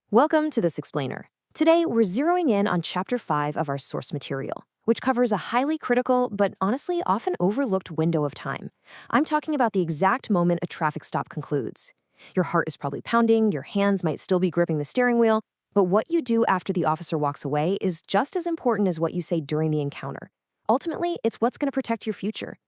Welcome to this explainer. Today, we're zeroing in on Chapter 5 of our source material, which covers a highly critical but honestly often overlooked window of time. I'm talking about the exact moment a traffic stop concludes. Your heart is probably pounding, your hands might still be gripping the steering wheel, but what you do after the officer walks away is just as important as what you say during the encounter. Ultimately, it's what's going to protect your future.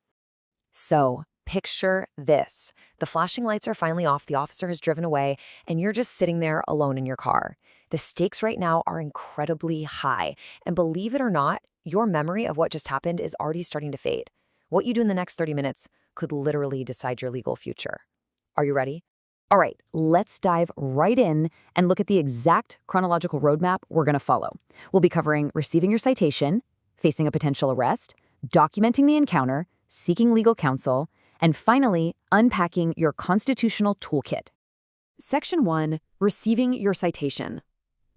So, picture this. The flashing lights are finally off, the officer has driven away, and you're just sitting there alone in your car. The stakes right now are incredibly high, and believe it or not, your memory of what just happened is already starting to fade. What you do in the next 30 minutes could literally decide your legal future. Are you ready? All right, let's dive right in and look at the exact chronological roadmap we're going to follow. We'll be covering receiving your citation, facing a potential arrest, documenting the encounter, seeking legal counsel, and finally, unpacking your constitutional toolkit. Section 1, receiving your citation.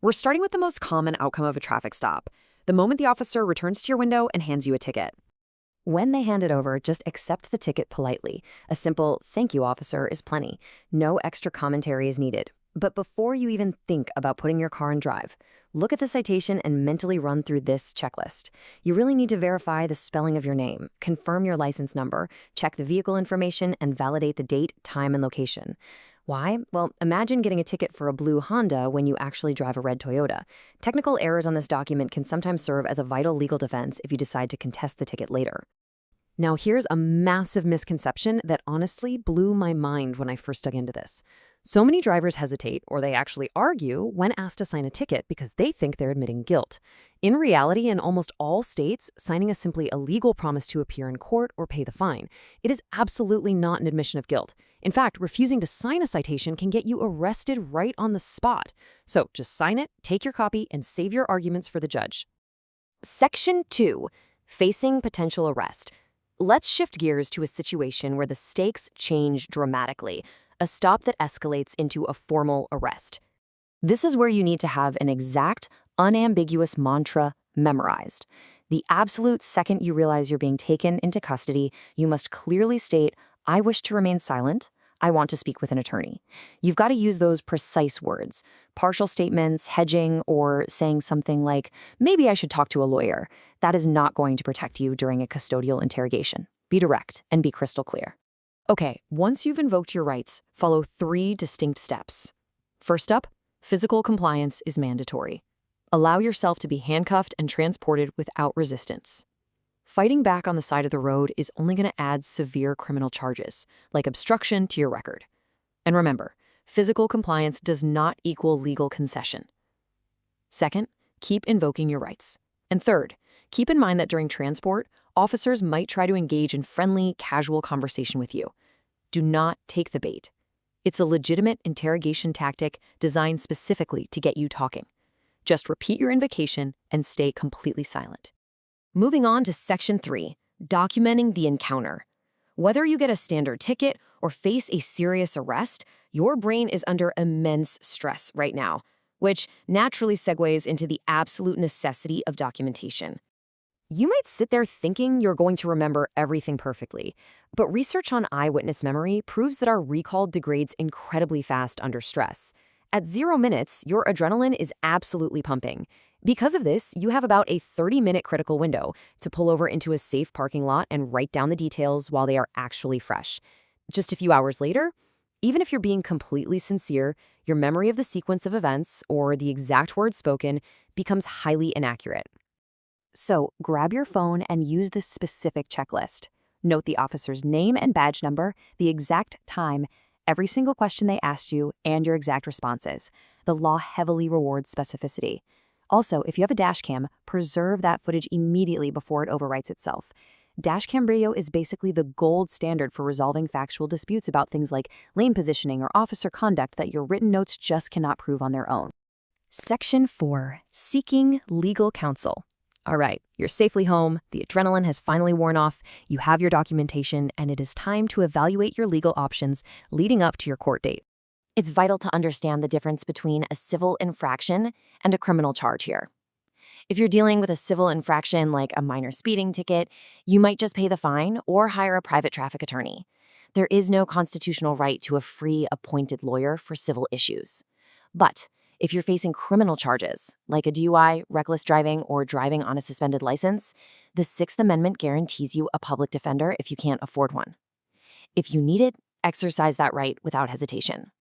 We're starting with the most common outcome of a traffic stop, the moment the officer returns to your window and hands you a ticket. When they hand it over, just accept the ticket politely. A simple, "Thank you, officer," is plenty. No extra commentary is needed. But before you even think about putting your car in drive, look at the citation and mentally run through this checklist. You really need to verify the spelling of your name, confirm your license number, check the vehicle information, and validate the date, time, and location. Why? Well, imagine getting a ticket for a blue Honda when you actually drive a red Toyota. Technical errors on this document can sometimes serve as a vital legal defense if you decide to contest the ticket later. Now, here's a massive misconception that honestly blew my mind when I first dug into this. So many drivers hesitate, or they actually argue, when asked to sign a ticket because they think they're admitting guilt. In reality, in almost all states, signing is simply a legal promise to appear in court or pay the fine. It is absolutely not an admission of guilt. In fact, refusing to sign a citation can get you arrested right on the spot. So just sign it, take your copy, and save your arguments for the judge. Section 2, facing potential arrest. Let's shift gears to a situation where the stakes change dramatically, a stop that escalates into a formal arrest. This is where you need to have an exact, unambiguous mantra memorized. The absolute second you realize you're being taken into custody, you must clearly state, "I wish to remain silent. I want to speak with an attorney." You've got to use those precise words. Partial statements, hedging, or saying something like, "Maybe I should talk to a lawyer." That is not going to protect you during a custodial interrogation. Be direct and be crystal clear. Okay, once you've invoked your rights, follow 3 distinct steps. First up, physical compliance is mandatory. Allow yourself to be handcuffed and transported without resistance. Fighting back on the side of the road is only going to add severe criminal charges, like obstruction to your record. And remember, physical compliance does not equal legal concession. Second, keep invoking your rights. And third, keep in mind that during transport, officers might try to engage in friendly, casual conversation with you. Do not take the bait. It's a legitimate interrogation tactic designed specifically to get you talking. Just repeat your invocation and stay completely silent. Moving on to Section 3, documenting the encounter. Whether you get a standard ticket or face a serious arrest, your brain is under immense stress right now, which naturally segues into the absolute necessity of documentation. You might sit there thinking you're going to remember everything perfectly, but research on eyewitness memory proves that our recall degrades incredibly fast under stress. At 0 minutes, your adrenaline is absolutely pumping. Because of this, you have about a 30-minute critical window to pull over into a safe parking lot and write down the details while they are actually fresh. Just a few hours later, even if you're being completely sincere, your memory of the sequence of events or the exact words spoken becomes highly inaccurate. So grab your phone and use this specific checklist. Note the officer's name and badge number, the exact time, every single question they asked you, and your exact responses. The law heavily rewards specificity. Also, if you have a dash cam, preserve that footage immediately before it overwrites itself. Dash cam video is basically the gold standard for resolving factual disputes about things like lane positioning or officer conduct that your written notes just cannot prove on their own. Section 4, seeking legal counsel. All right, you're safely home, the adrenaline has finally worn off, you have your documentation, and it is time to evaluate your legal options leading up to your court date. It's vital to understand the difference between a civil infraction and a criminal charge here. If you're dealing with a civil infraction like a minor speeding ticket, you might just pay the fine or hire a private traffic attorney. There is no constitutional right to a free appointed lawyer for civil issues. But If you're facing criminal charges, like a DUI, reckless driving, or driving on a suspended license, the Sixth Amendment guarantees you a public defender if you can't afford one. If you need it, exercise that right without hesitation.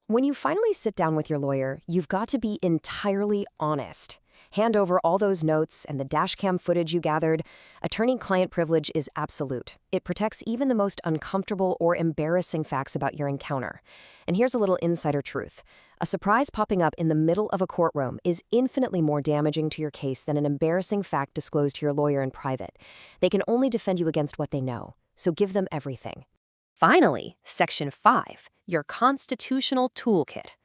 When you finally sit down with your lawyer, you've got to be entirely honest. Hand over all those notes and the dashcam footage you gathered. Attorney-client privilege is absolute. It protects even the most uncomfortable or embarrassing facts about your encounter. And here's a little insider truth. A surprise popping up in the middle of a courtroom is infinitely more damaging to your case than an embarrassing fact disclosed to your lawyer in private. They can only defend you against what they know, so give them everything. Finally, Section 5, your constitutional toolkit.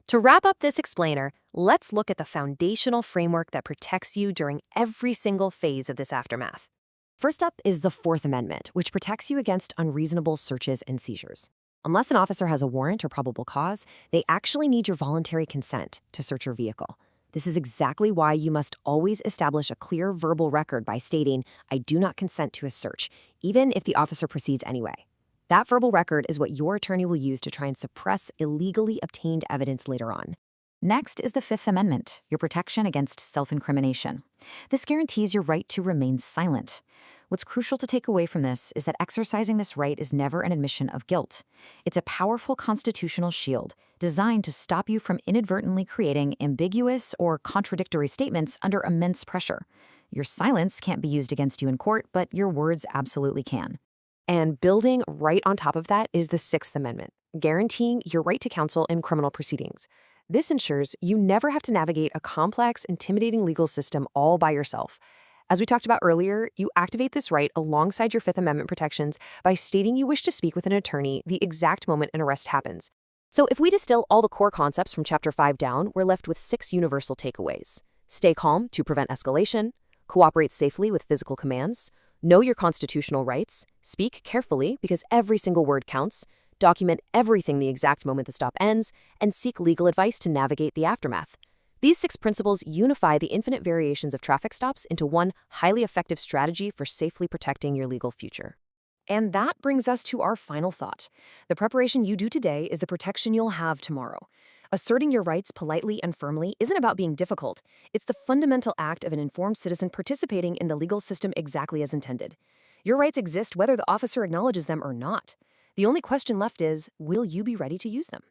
To wrap up this explainer, let's look at the foundational framework that protects you during every single phase of this aftermath. First up is the Fourth Amendment, which protects you against unreasonable searches and seizures. Unless an officer has a warrant or probable cause, they actually need your voluntary consent to search your vehicle. This is exactly why you must always establish a clear verbal record by stating, "I do not consent to a search," even if the officer proceeds anyway. That verbal record is what your attorney will use to try and suppress illegally obtained evidence later on. Next is the Fifth Amendment, your protection against self-incrimination. This guarantees your right to remain silent. What's crucial to take away from this is that exercising this right is never an admission of guilt. It's a powerful constitutional shield designed to stop you from inadvertently creating ambiguous or contradictory statements under immense pressure. Your silence can't be used against you in court, but your words absolutely can. And building right on top of that is the Sixth Amendment, guaranteeing your right to counsel in criminal proceedings. This ensures you never have to navigate a complex, intimidating legal system all by yourself. As we talked about earlier, you activate this right alongside your Fifth Amendment protections by stating you wish to speak with an attorney the exact moment an arrest happens. So if we distill all the core concepts from Chapter 5 down, we're left with 6 universal takeaways. Stay calm to prevent escalation, cooperate safely with physical commands, know your constitutional rights, speak carefully because every single word counts, document everything the exact moment the stop ends, and seek legal advice to navigate the aftermath. These 6 principles unify the infinite variations of traffic stops into one highly effective strategy for safely protecting your legal future. And that brings us to our final thought. The preparation you do today is the protection you'll have tomorrow. Asserting your rights politely and firmly isn't about being difficult. It's the fundamental act of an informed citizen participating in the legal system exactly as intended. Your rights exist whether the officer acknowledges them or not. The only question left is, will you be ready to use them?